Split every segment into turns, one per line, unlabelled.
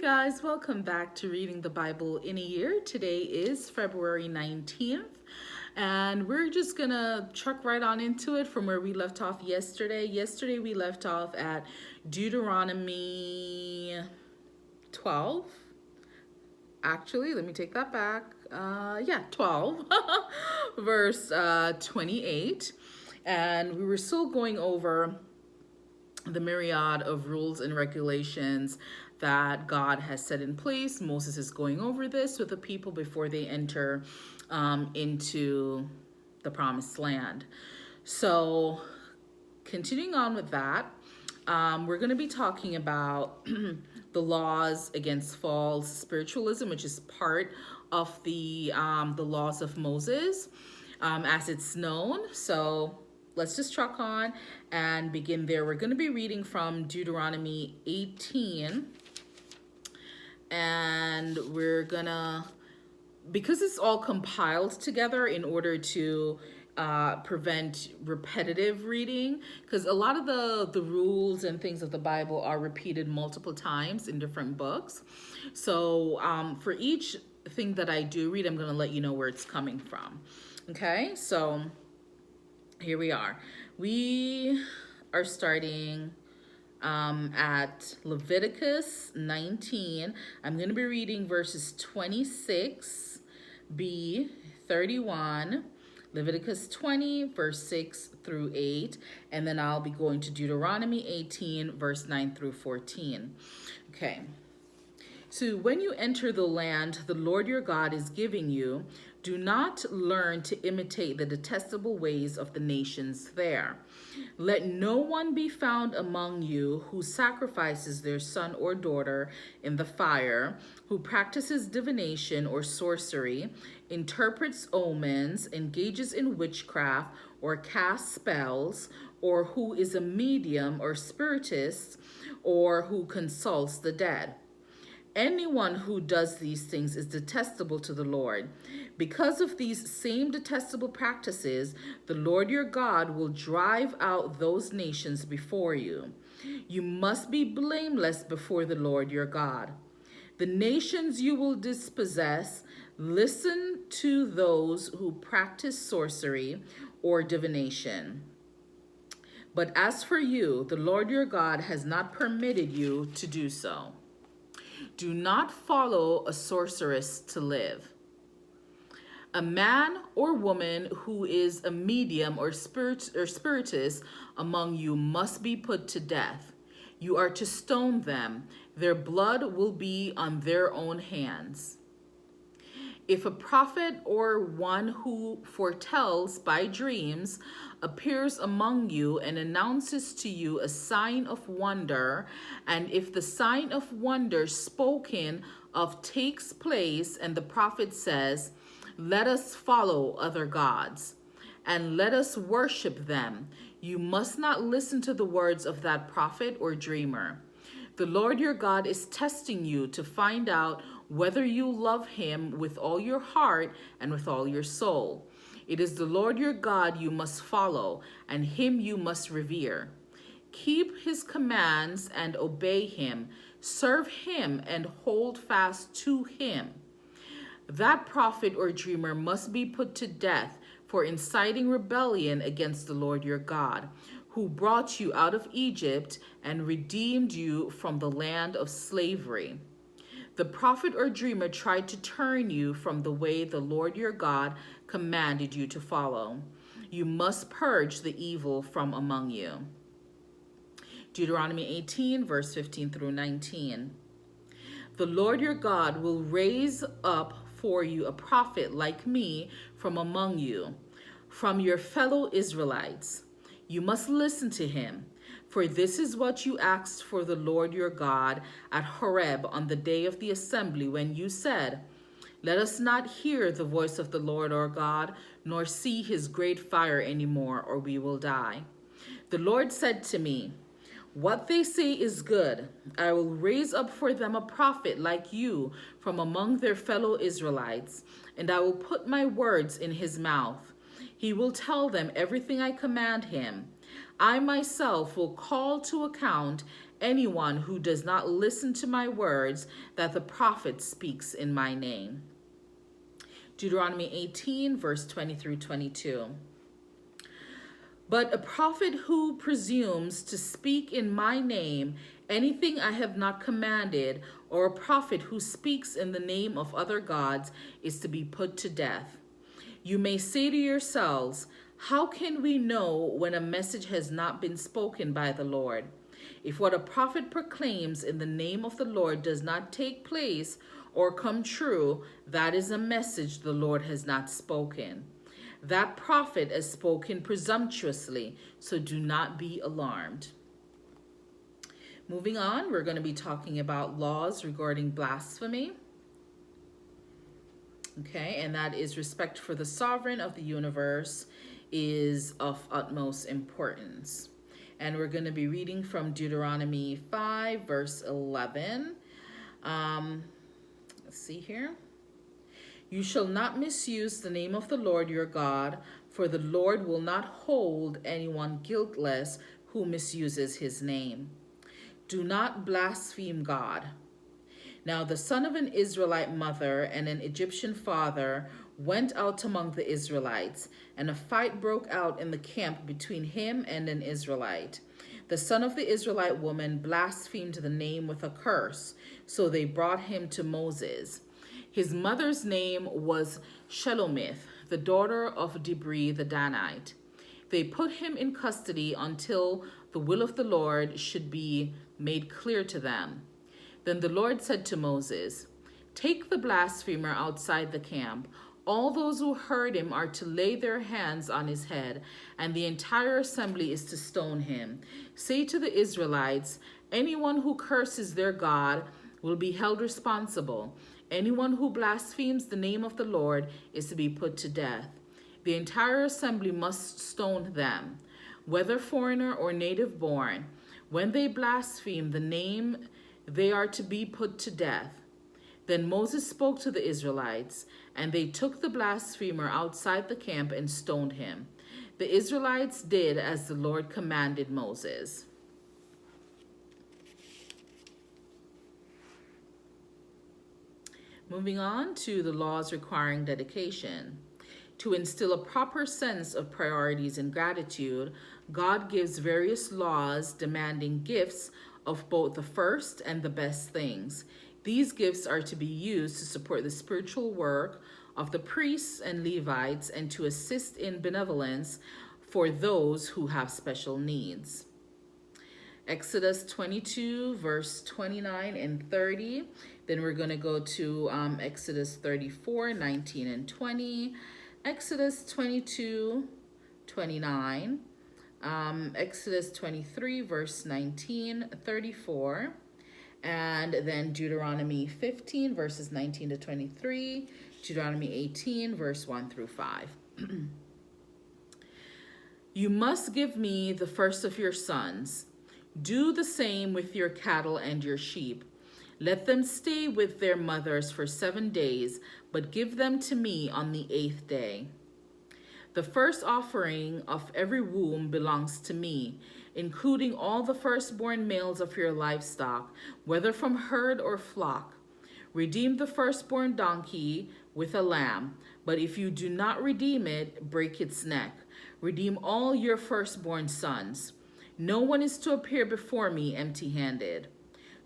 guys, welcome back to Reading the Bible in a Year. Today is February 19th, and we're just gonna truck right on into it from where we left off yesterday. Yesterday we left off at Deuteronomy 12. Actually, let me take that back. 12, verse 28. And we were still going over the myriad of rules and regulations that God has set in place. Moses is going over this with the people before they enter into the promised land. So continuing on with that, we're going to be talking about the laws against false spiritualism, which is part of the laws of Moses as it's known. So let's just truck on and begin there. We're going to be reading from Deuteronomy 18. And we're gonna, because it's all compiled together in order to prevent repetitive reading, because a lot of the rules and things of the Bible are repeated multiple times in different books. So for each thing that I do read, I'm going to let you know where it's coming from. Okay, so here we are. We are starting at Leviticus 19. I'm going to be reading verses 26b, 31, Leviticus 20, verse 6 through 8, and then I'll be going to Deuteronomy 18, verse 9 through 14. Okay. So when you enter the land the Lord your God is giving you, do not learn to imitate the detestable ways of the nations there. Let no one be found among you who sacrifices their son or daughter in the fire, who practices divination or sorcery, interprets omens, engages in witchcraft, or casts spells, or who is a medium or spiritist, or who consults the dead. Anyone who does these things is detestable to the Lord. Because of these same detestable practices, the Lord your God will drive out those nations before you. You must be blameless before the Lord your God. The nations you will dispossess, listen to those who practice sorcery or divination. But as for you, the Lord your God has not permitted you to do so. Do not follow a sorceress to live. A man or woman who is a medium or spiritist among you must be put to death. You are to stone them. Their blood will be on their own hands. If a prophet or one who foretells by dreams appears among you and announces to you a sign of wonder, and if the sign of wonder spoken of takes place and the prophet says, "Let us follow other gods, and let us worship them," you must not listen to the words of that prophet or dreamer. The Lord your God is testing you to find out whether you love him with all your heart and with all your soul. It is the Lord your God you must follow, and him you must revere. Keep his commands and obey him. Serve him and hold fast to him. That prophet or dreamer must be put to death for inciting rebellion against the Lord your God, who brought you out of Egypt and redeemed you from the land of slavery. The prophet or dreamer tried to turn you from the way the Lord your God commanded you to follow. You must purge the evil from among you. Deuteronomy 18, verse 15 through 19. The Lord your God will raise up for you a prophet like me from among you, from your fellow Israelites. You must listen to him, for this is what you asked for the Lord your God at Horeb on the day of the assembly when you said, "Let us not hear the voice of the Lord our God, nor see his great fire anymore, or we will die." The Lord said to me, "What they say is good. I will raise up for them a prophet like you from among their fellow Israelites, and I will put my words in his mouth. He will tell them everything I command him. I myself will call to account anyone who does not listen to my words that the prophet speaks in my name. Deuteronomy 18, verse 20 through 22. But a prophet who presumes to speak in my name anything I have not commanded, or a prophet who speaks in the name of other gods, is to be put to death. You may say to yourselves, how can we know when a message has not been spoken by the Lord? If what a prophet proclaims in the name of the Lord does not take place or come true, that is a message the Lord has not spoken. That prophet has spoken presumptuously, so do not be alarmed. Moving on, we're going to be talking about laws regarding blasphemy. Okay, and that is respect for the sovereign of the universe is of utmost importance. And we're going to be reading from Deuteronomy 5, verse 11. Let's see here. You shall not misuse the name of the Lord your God, for the Lord will not hold anyone guiltless who misuses his name. Do not blaspheme God. Now the son of an Israelite mother and an Egyptian father went out among the Israelites, and a fight broke out in the camp between him and an Israelite. The son of the Israelite woman blasphemed the name with a curse, so they brought him to Moses. His mother's name was Shelomith, the daughter of Dibri the Danite. They put him in custody until the will of the Lord should be made clear to them. Then the Lord said to Moses, take the blasphemer outside the camp. All those who heard him are to lay their hands on his head, and the entire assembly is to stone him. Say to the Israelites, anyone who curses their God will be held responsible. Anyone who blasphemes the name of the Lord is to be put to death. The entire assembly must stone them, whether foreigner or native born. When they blaspheme the name, they are to be put to death. Then Moses spoke to the Israelites, and they took the blasphemer outside the camp and stoned him. The Israelites did as the Lord commanded Moses. Moving on to the laws requiring dedication. To instill a proper sense of priorities and gratitude, God gives various laws demanding gifts of both the first and the best things. These gifts are to be used to support the spiritual work of the priests and Levites and to assist in benevolence for those who have special needs. Exodus 22, verse 29 and 30. Then we're going to go to Exodus 34, 19 and 20. Exodus 22, 29. Exodus 23, verse 19, 34. And then Deuteronomy 15, verses 19 to 23. Deuteronomy 18, verse 1 through 5. You must give me the first of your sons. Do the same with your cattle and your sheep. Let them stay with their mothers for 7 days, but give them to me on the 8th day. The first offering of every womb belongs to me, including all the firstborn males of your livestock, whether from herd or flock. Redeem the firstborn donkey with a lamb, but if you do not redeem it, break its neck. Redeem all your firstborn sons. No one is to appear before me empty-handed.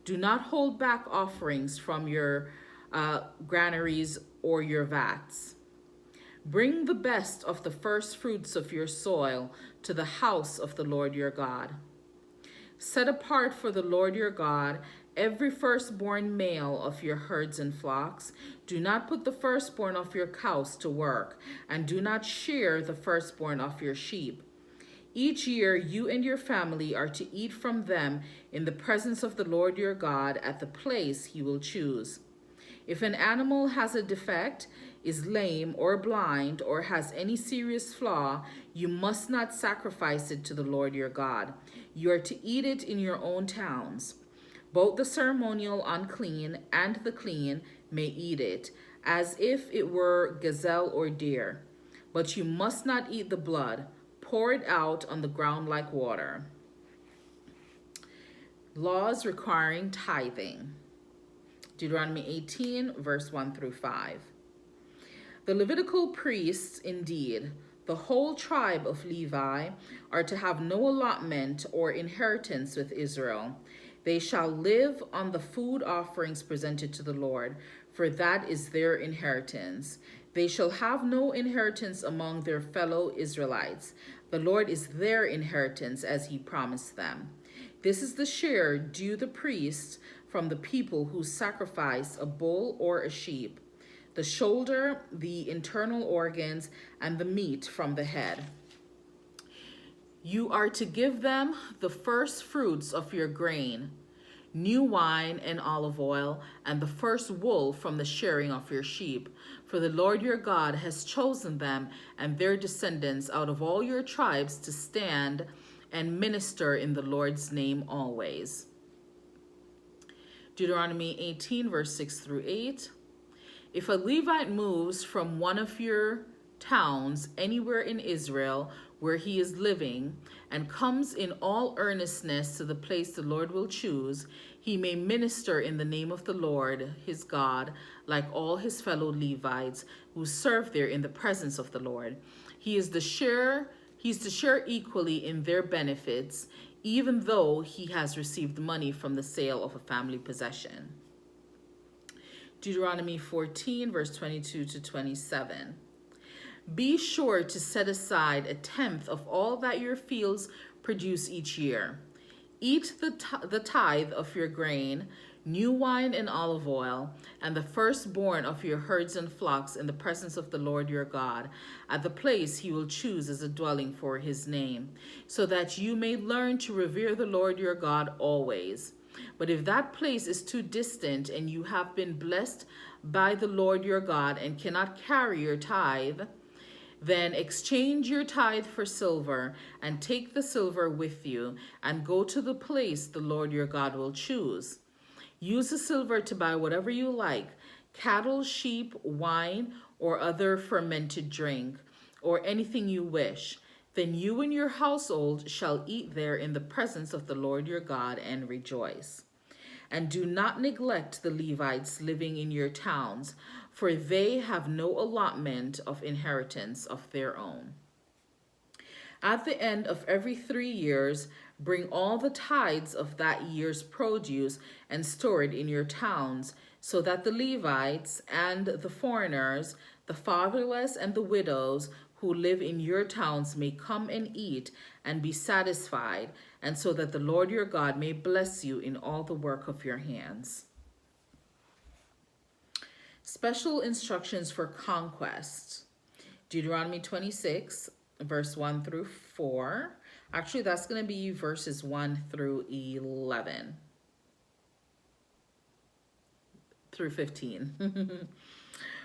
Do not hold back offerings from your granaries or your vats. Bring the best of the first fruits of your soil to the house of the Lord your God. Set apart for the Lord your God every firstborn male of your herds and flocks. Do not put the firstborn of your cows to work, and do not shear the firstborn of your sheep. Each year you and your family are to eat from them in the presence of the Lord your God at the place he will choose. If an animal has a defect, is lame or blind, or has any serious flaw, you must not sacrifice it to the Lord your God. You are to eat it in your own towns. Both the ceremonial unclean and the clean may eat it, as if it were gazelle or deer. But you must not eat the blood. Pour it out on the ground like water. Laws requiring tithing. Deuteronomy 18, verse 1 through 5. The Levitical priests, indeed, the whole tribe of Levi, are to have no allotment or inheritance with Israel. They shall live on the food offerings presented to the Lord, for that is their inheritance. They shall have no inheritance among their fellow Israelites. The Lord is their inheritance, as he promised them. This is the share due the priests from the people who sacrifice a bull or a sheep, the shoulder, the internal organs, and the meat from the head. You are to give them the first fruits of your grain, new wine and olive oil, and the first wool from the shearing of your sheep. For the Lord your God has chosen them and their descendants out of all your tribes to stand and minister in the Lord's name always. Deuteronomy 18, verse 6 through 8. If a Levite moves from one of your towns anywhere in Israel where he is living and comes in all earnestness to the place the Lord will choose, he may minister in the name of the Lord his God, like all his fellow Levites who serve there in the presence of the Lord. He's to share equally in their benefits, even though he has received money from the sale of a family possession. Deuteronomy 14, verse 22 to 27. Be sure to set aside a tenth of all that your fields produce each year. Eat the tithe of your grain, new wine and olive oil, and the firstborn of your herds and flocks in the presence of the Lord your God, at the place he will choose as a dwelling for his name, so that you may learn to revere the Lord your God always. But if that place is too distant and you have been blessed by the Lord your God and cannot carry your tithe, then exchange your tithe for silver and take the silver with you and go to the place the Lord your God will choose. Use the silver to buy whatever you like, cattle, sheep, wine, or other fermented drink, or anything you wish. Then you and your household shall eat there in the presence of the Lord your God and rejoice. And do not neglect the Levites living in your towns, for they have no allotment of inheritance of their own. At the end of every 3 years, bring all the tithes of that year's produce and store it in your towns, so that the Levites and the foreigners, the fatherless and the widows who live in your towns may come and eat and be satisfied, and so that the Lord your God may bless you in all the work of your hands. Special instructions for conquest. Deuteronomy 26, verse 1 through 4. Actually, that's going to be verses 1 through 11. Through 15.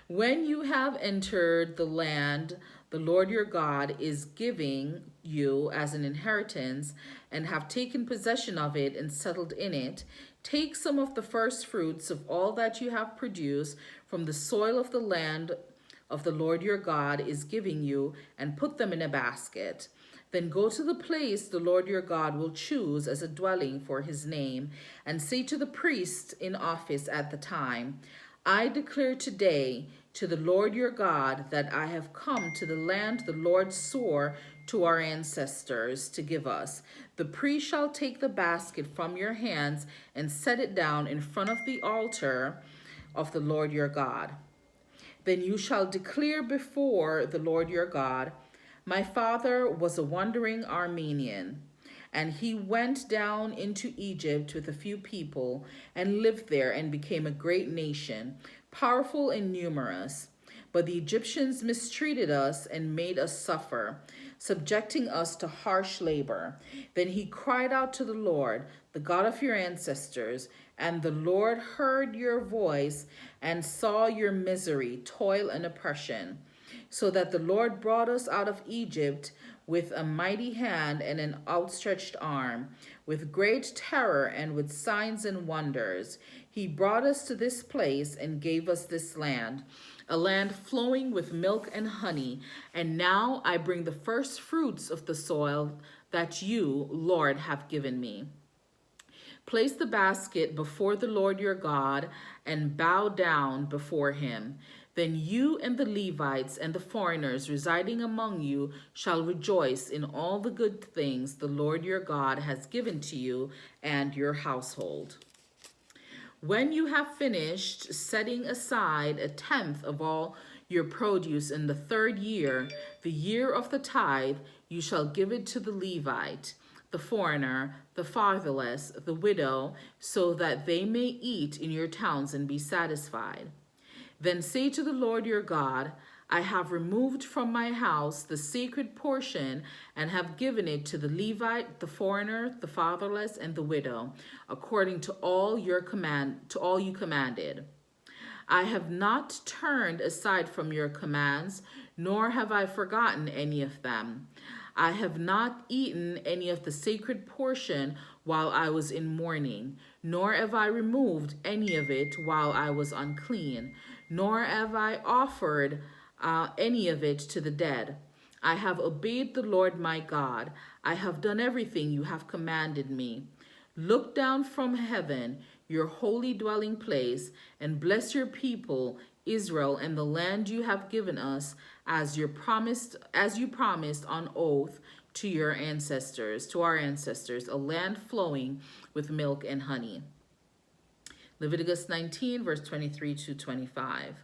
When you have entered the land the Lord your God is giving you as an inheritance, and have taken possession of it and settled in it, take some of the first fruits of all that you have produced from the soil of the land of the Lord your God is giving you, and put them in a basket. Then go to the place the Lord your God will choose as a dwelling for his name, and say to the priest in office at the time, I declare today to the Lord your God that I have come to the land the Lord swore to our ancestors to give us. The priest shall take the basket from your hands and set it down in front of the altar of the Lord your God. Then you shall declare before the Lord your God, my father was a wandering Armenian, and he went down into Egypt with a few people and lived there and became a great nation, powerful and numerous. But the Egyptians mistreated us and made us suffer, subjecting us to harsh labor. Then he cried out to the Lord, the God of your ancestors, and the Lord heard your voice and saw your misery, toil, and oppression, so that the Lord brought us out of Egypt with a mighty hand and an outstretched arm, with great terror and with signs and wonders. He brought us to this place and gave us this land, a land flowing with milk and honey. And now I bring the first fruits of the soil that you, Lord, have given me. Place the basket before the Lord your God and bow down before him. Then you and the Levites and the foreigners residing among you shall rejoice in all the good things the Lord your God has given to you and your household. When you have finished setting aside a tenth of all your produce in the 3rd year, the year of the tithe, you shall give it to the Levite, the foreigner, the fatherless, the widow, so that they may eat in your towns and be satisfied. Then say to the Lord your God, I have removed from my house the sacred portion and have given it to the Levite, the foreigner, the fatherless, and the widow, according to all you commanded. I have not turned aside from your commands, nor have I forgotten any of them. I have not eaten any of the sacred portion while I was in mourning, nor have I removed any of it while I was unclean, nor have I offered any of it to the dead. I have obeyed the Lord my God. I have done everything you have commanded me. Look down from heaven, your holy dwelling place, and bless your people, Israel, and the land you have given us, as you promised on oath to our ancestors, a land flowing with milk and honey. Leviticus 19, verse 23 to 25.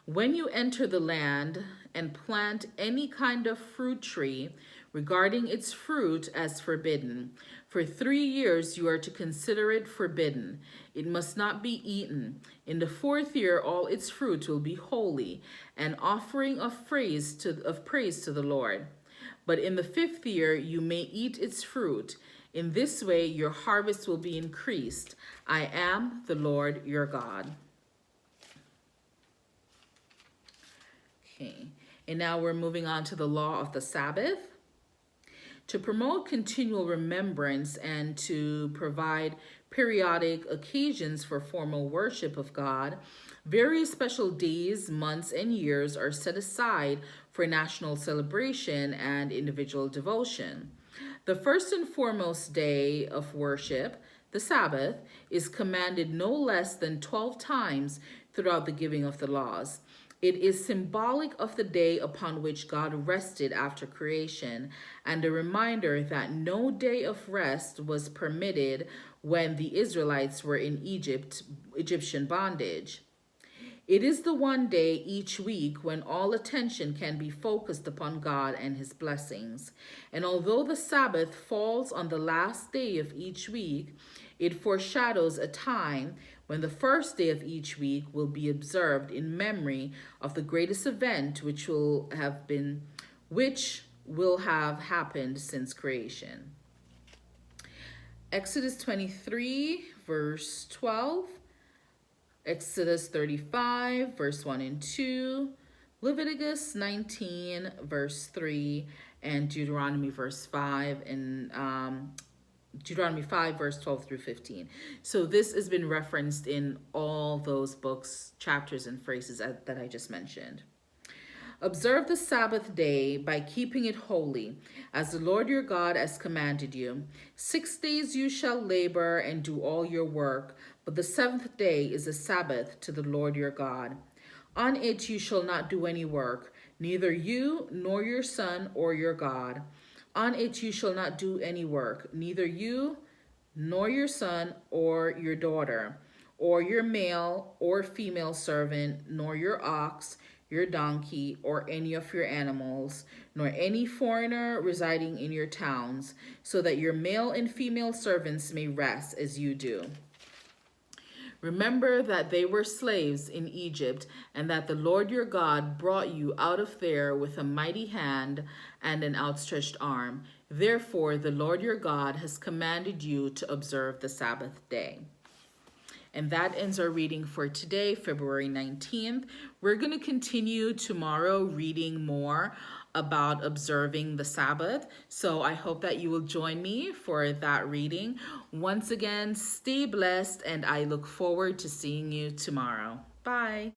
When you enter the land and plant any kind of fruit tree, regarding its fruit as forbidden, for 3 years you are to consider it forbidden. It must not be eaten. In the 4th year all its fruit will be holy, an offering of praise to the Lord. But in the 5th year you may eat its fruit. In this way your harvest will be increased. I am the Lord your God. Okay, and now we're moving on to the law of the Sabbath. To promote continual remembrance and to provide periodic occasions for formal worship of God, various special days, months, and years are set aside for national celebration and individual devotion. The first and foremost day of worship, the Sabbath, is commanded no less than 12 times throughout the giving of the laws. It is symbolic of the day upon which God rested after creation, and a reminder that no day of rest was permitted when the Israelites were in Egyptian bondage. It is the one day each week when all attention can be focused upon God and his blessings. And although the Sabbath falls on the last day of each week, it foreshadows a time when the first day of each week will be observed in memory of the greatest event which will have happened since creation. Exodus 23, verse 12, Exodus 35, verse 1 and 2, Leviticus 19, verse 3, and Deuteronomy verse 5, and Deuteronomy 5, verse 12 through 15. So this has been referenced in all those books, chapters, and phrases that I just mentioned. Observe the Sabbath day by keeping it holy, as the Lord your God has commanded you. 6 days you shall labor and do all your work, but the 7th day is a Sabbath to the Lord your God. On it you shall not do any work, neither you nor your son or your God. On it you shall not do any work, neither you nor your son or your daughter, or your male or female servant, nor your ox, your donkey, or any of your animals, nor any foreigner residing in your towns, so that your male and female servants may rest as you do. Remember that they were slaves in Egypt, and that the Lord your God brought you out of there with a mighty hand and an outstretched arm. Therefore, the Lord your God has commanded you to observe the Sabbath day. And that ends our reading for today, February 19th. We're going to continue tomorrow reading more about observing the Sabbath. So I hope that you will join me for that reading. Once again, stay blessed, and I look forward to seeing you tomorrow. Bye.